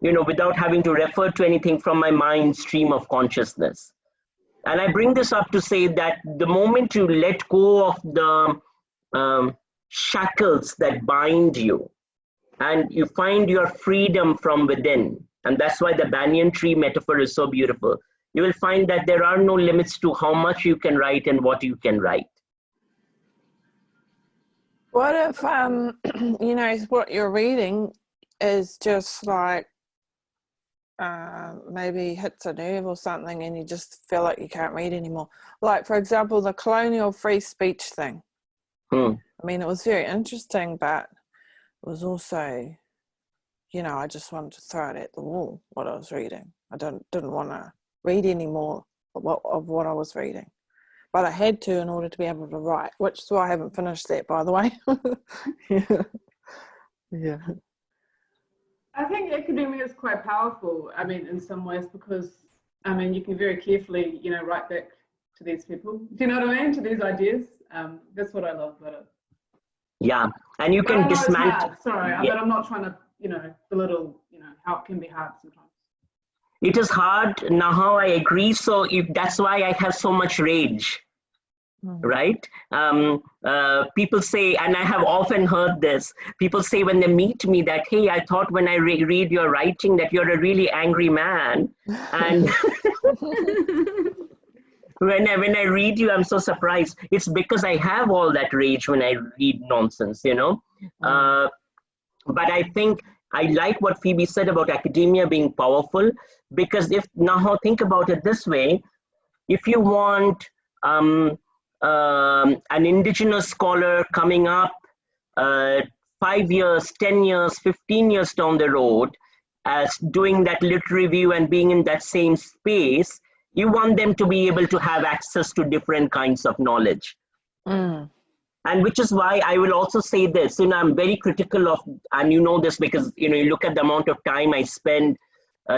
you know, without having to refer to anything from my mind stream of consciousness. And I bring this up to say that the moment you let go of the shackles that bind you, and you find your freedom from within, and that's why the banyan tree metaphor is so beautiful, you will find that there are no limits to how much you can write and what you can write. What if, you know, what you're reading is just like, maybe hits a nerve or something and you just feel like you can't read anymore? Like, for example, the colonial free speech thing. I mean, it was very interesting, but it was also, you know, I just wanted to throw it at the wall, what I was reading. I didn't want to read anymore of what I was reading. But I had to in order to be able to write, which is why I haven't finished that, by the way. Yeah. I think academia is quite powerful, I mean, in some ways, because, I mean, you can very carefully, you know, write back to these people. Do you know what I mean? To these ideas. That's what I love about it. Yeah, and you can dismantle. Sorry, Yeah. I'm not trying to, you know, belittle, you know, how it can be hard sometimes. It is hard. Now, how I agree. So if that's why I have so much rage, right? People say, and I have often heard this, people say when they meet me that, hey, I thought when I read your writing that you're a really angry man. And when I read you, I'm so surprised. It's because I have all that rage when I read nonsense, you know? But I think I like what Phoebe said about academia being powerful, because if now think about it this way, if you want an indigenous scholar coming up 5 years, 10 years, 15 years down the road as doing that literary review and being in that same space, you want them to be able to have access to different kinds of knowledge. And which is why I will also say this, you know, I'm very critical of, and you know this because, you know, you look at the amount of time I spend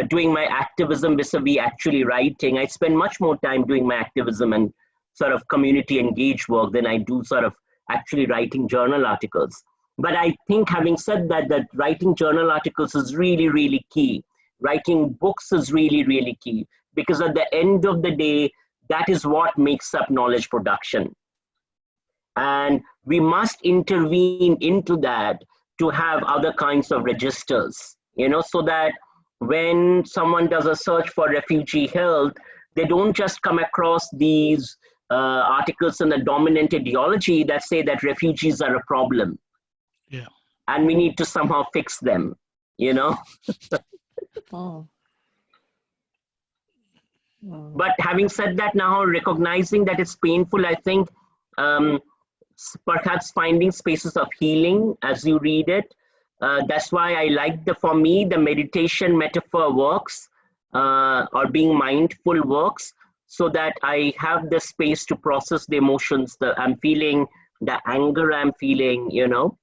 doing my activism vis-a-vis actually writing. I spend much more time doing my activism and sort of community engaged work than I do sort of actually writing journal articles. But I think having said that, that writing journal articles is really, really key. Writing books is really, really key, because at the end of the day, that is what makes up knowledge production. And we must intervene into that to have other kinds of registers, you know, so that when someone does a search for refugee health, they don't just come across these articles in the dominant ideology that say that refugees are a problem. Yeah. And we need to somehow fix them, you know. But having said that, now recognizing that it's painful, I think perhaps finding spaces of healing as you read it. That's why I like for me, the meditation metaphor works, or being mindful works, so that I have the space to process the emotions that I'm feeling, the anger I'm feeling, you know.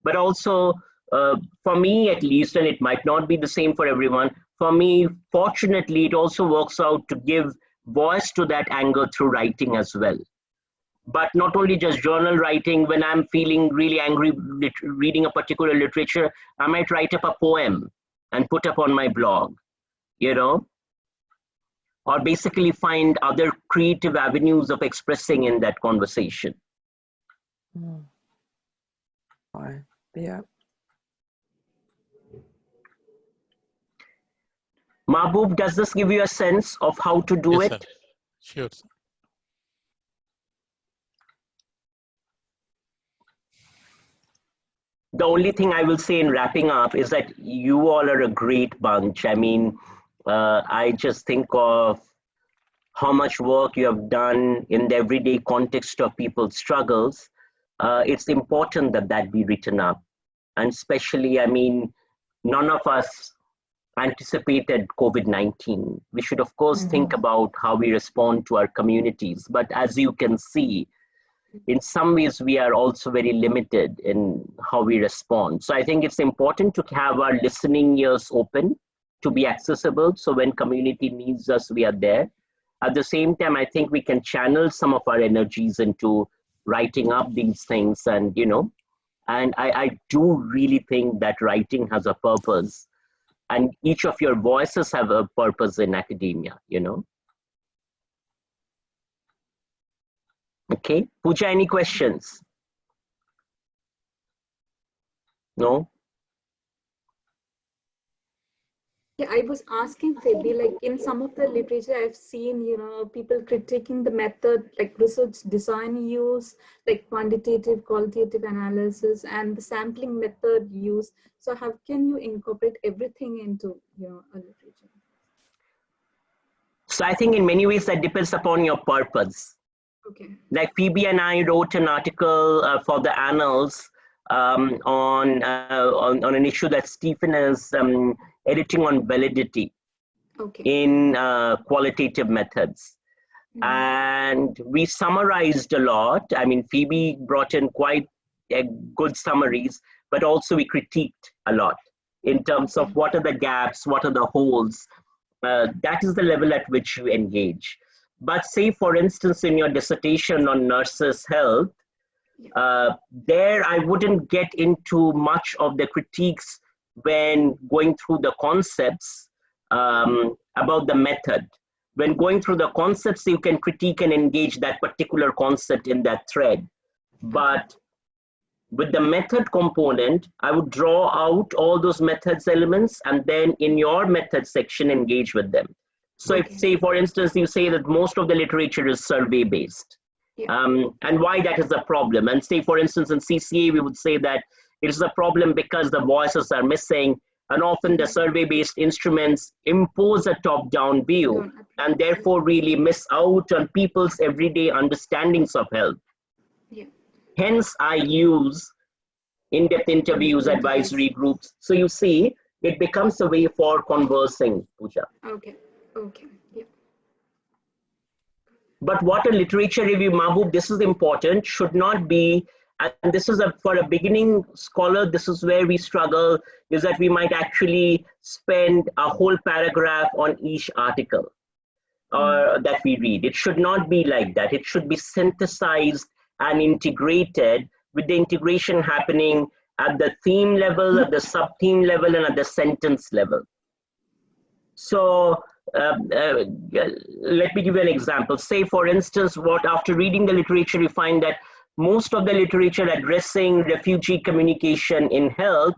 But also, for me at least, and it might not be the same for everyone, for me, fortunately, it also works out to give voice to that anger through writing as well. But not only just journal writing. When I'm feeling really angry reading a particular literature, I might write up a poem and put up on my blog, you know, or basically find other creative avenues of expressing in that conversation. Yeah. Mahbub, does this give you a sense of how to do Yes, it? sir. Sure, sir. The only thing I will say in wrapping up is that you all are a great bunch. I mean, I just think of how much work you have done in the everyday context of people's struggles. It's important that that be written up. And especially, I mean, none of us anticipated COVID-19. We should, of course, think about how we respond to our communities. But as you can see, in some ways, we are also very limited in how we respond. So I think it's important to have our listening ears open, to be accessible. So when community needs us, we are there. At the same time, I think we can channel some of our energies into writing up these things. And, you know, and I do really think that writing has a purpose. And each of your voices have a purpose in academia, you know. Okay, Pooja, any questions? No? Yeah, I was asking Phoebe, like in some of the literature I've seen, you know, people critiquing the method, like research design use, like quantitative, qualitative analysis, and the sampling method use. So how can you incorporate everything into, you know, a literature? So I think in many ways that depends upon your purpose. Okay. Like Phoebe and I wrote an article for the Annals on an issue that Stephen is editing on validity in qualitative methods. And we summarized a lot. I mean, Phoebe brought in quite good summaries, but also we critiqued a lot in terms of what are the gaps, what are the holes. That is the level at which you engage. But say, for instance, in your dissertation on nurses' health, there I wouldn't get into much of the critiques when going through the concepts about the method. When going through the concepts, you can critique and engage that particular concept in that thread. But with the method component, I would draw out all those methods elements and then in your method section, engage with them. So if, say, for instance, you say that most of the literature is survey-based, and why that is a problem. And say, for instance, in CCA, we would say that it is a problem because the voices are missing, and often the survey-based instruments impose a top-down view, and therefore really miss out on people's everyday understandings of health. Hence, I use in-depth interviews, advisory groups. So you see, it becomes a way for conversing, Pooja. Okay. Yeah. But what a literature review, Mahbub, this is important, should not be, and this is for a beginning scholar, this is where we struggle, is that we might actually spend a whole paragraph on each article that we read. It should not be like that. It should be synthesized and integrated, with the integration happening at the theme level, at the sub-theme level, and at the sentence level. So let me give you an example. Say, for instance, after reading the literature, you find that most of the literature addressing refugee communication in health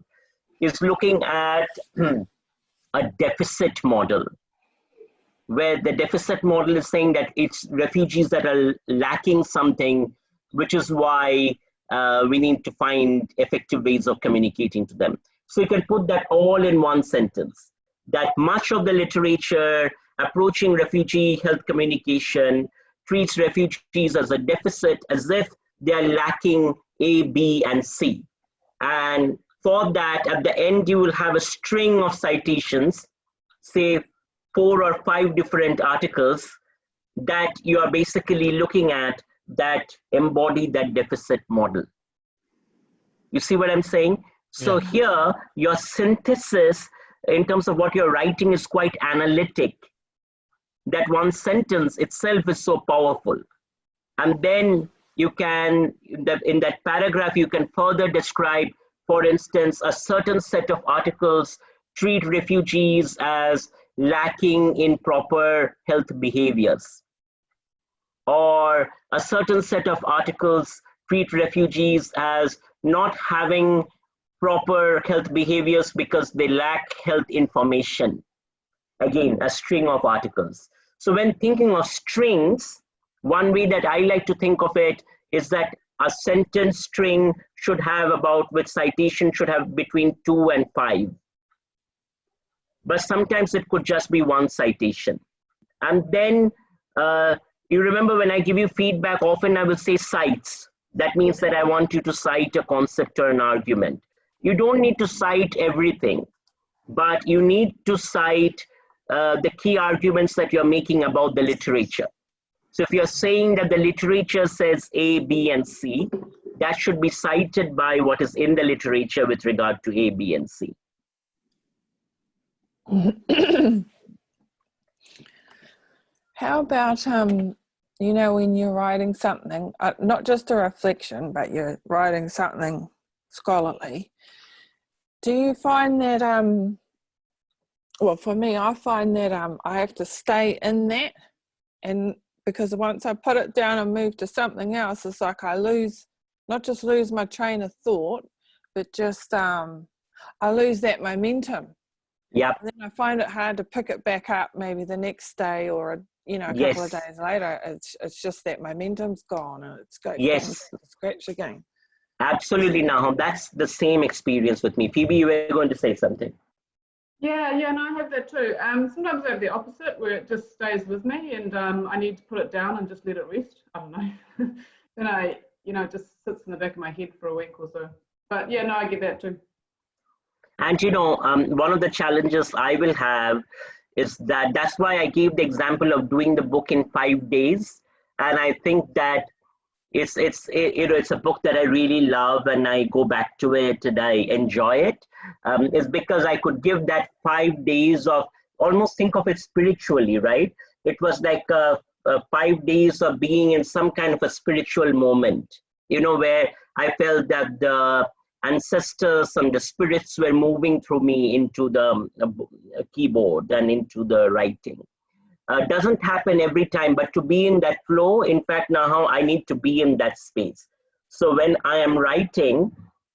is looking at a deficit model, where the deficit model is saying that it's refugees that are lacking something, which is why we need to find effective ways of communicating to them. So you can put that all in one sentence, that much of the literature approaching refugee health communication treats refugees as a deficit, as if they are lacking A, B, and C. And for that, at the end, you will have a string of citations, say 4 or 5 different articles that you are basically looking at that embody that deficit model. You see what I'm saying? So here, your synthesis in terms of what you're writing is quite analytic. that one sentence itself is so powerful. And then you can, in that paragraph, you can further describe, for instance, a certain set of articles treat refugees as lacking in proper health behaviors. Or a certain set of articles treat refugees as not having proper health behaviors because they lack health information. Again, a string of articles. So when thinking of strings, one way that I like to think of it is that a sentence string should have about, with citation, should have between 2 and 5. But sometimes it could just be one citation. And then you remember when I give you feedback, often I will say cites. That means that I want you to cite a concept or an argument. You don't need to cite everything, but you need to cite the key arguments that you're making about the literature. So if you're saying that the literature says A, B, and C, that should be cited by what is in the literature with regard to A, B, and C. How about, you know, when you're writing something, not just a reflection, but you're writing something scholarly, do you find that, well, for me, I find that I have to stay in that, and because once I put it down and move to something else, it's like I lose, not just lose my train of thought, but just I lose that momentum. Yep. And then I find it hard to pick it back up maybe the next day or, you know, a couple of days later. It's just that momentum's gone and it's going to scratch again. Absolutely, Nahum. That's the same experience with me. Phoebe, you were going to say something. Yeah, and I have that too. Sometimes I have the opposite where it just stays with me and I need to put it down and just let it rest. I don't know. Then I, you know, it just sits in the back of my head for a week or so. But yeah, no, I get that too. And you know, one of the challenges I will have is that that's why I gave the example of doing the book in 5 days. And I think that it's a book that I really love and I go back to it and I enjoy it. Is because I could give that 5 days of, almost think of it spiritually, right? It was like 5 days of being in some kind of a spiritual moment, you know, where I felt that the ancestors and the spirits were moving through me into the keyboard and into the writing. Doesn't happen every time, but to be in that flow, in fact, now I need to be in that space. So when I am writing,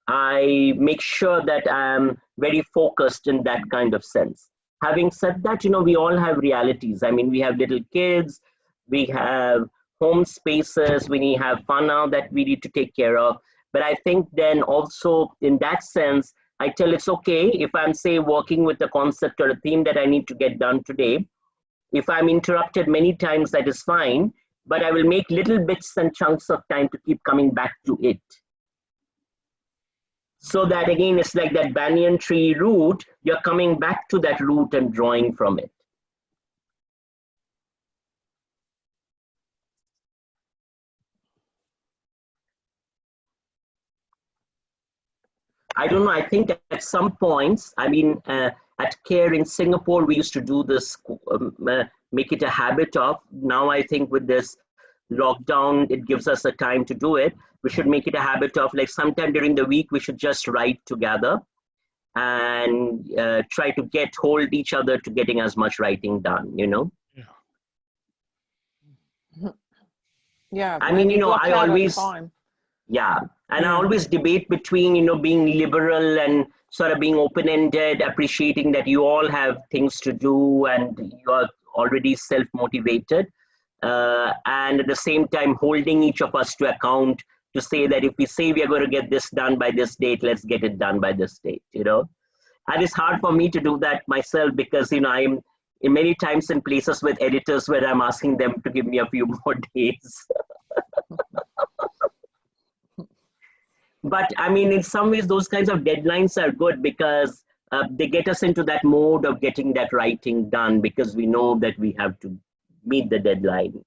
I make sure that I'm very focused in that kind of sense. Having said that, you know, we all have realities. I mean, we have little kids, we have home spaces, we have fun now that we need to take care of. But I think then also in that sense, I tell it's okay if I'm, say, working with a concept or a theme that I need to get done today. If I'm interrupted many times, that is fine, but I will make little bits and chunks of time to keep coming back to it. So that again, it's like that banyan tree root, you're coming back to that root and drawing from it. I don't know, I think at some points, I mean, at CARE in Singapore, we used to do this, make it a habit of. Now I think with this lockdown, it gives us a time to do it. We should make it a habit of, like, sometime during the week, we should just write together and try to hold each other to getting as much writing done, you know? Yeah. I mean, you know, I always, yeah. And I Yeah. always debate between, you know, being liberal and sort of being open-ended, appreciating that you all have things to do and you are already self-motivated. And at the same time, holding each of us to account to say that if we say we are going to get this done by this date, let's get it done by this date, you know. And it's hard for me to do that myself because, you know, I'm in many times in places with editors where I'm asking them to give me a few more days. But I mean, in some ways, those kinds of deadlines are good because they get us into that mode of getting that writing done because we know that we have to meet the deadline.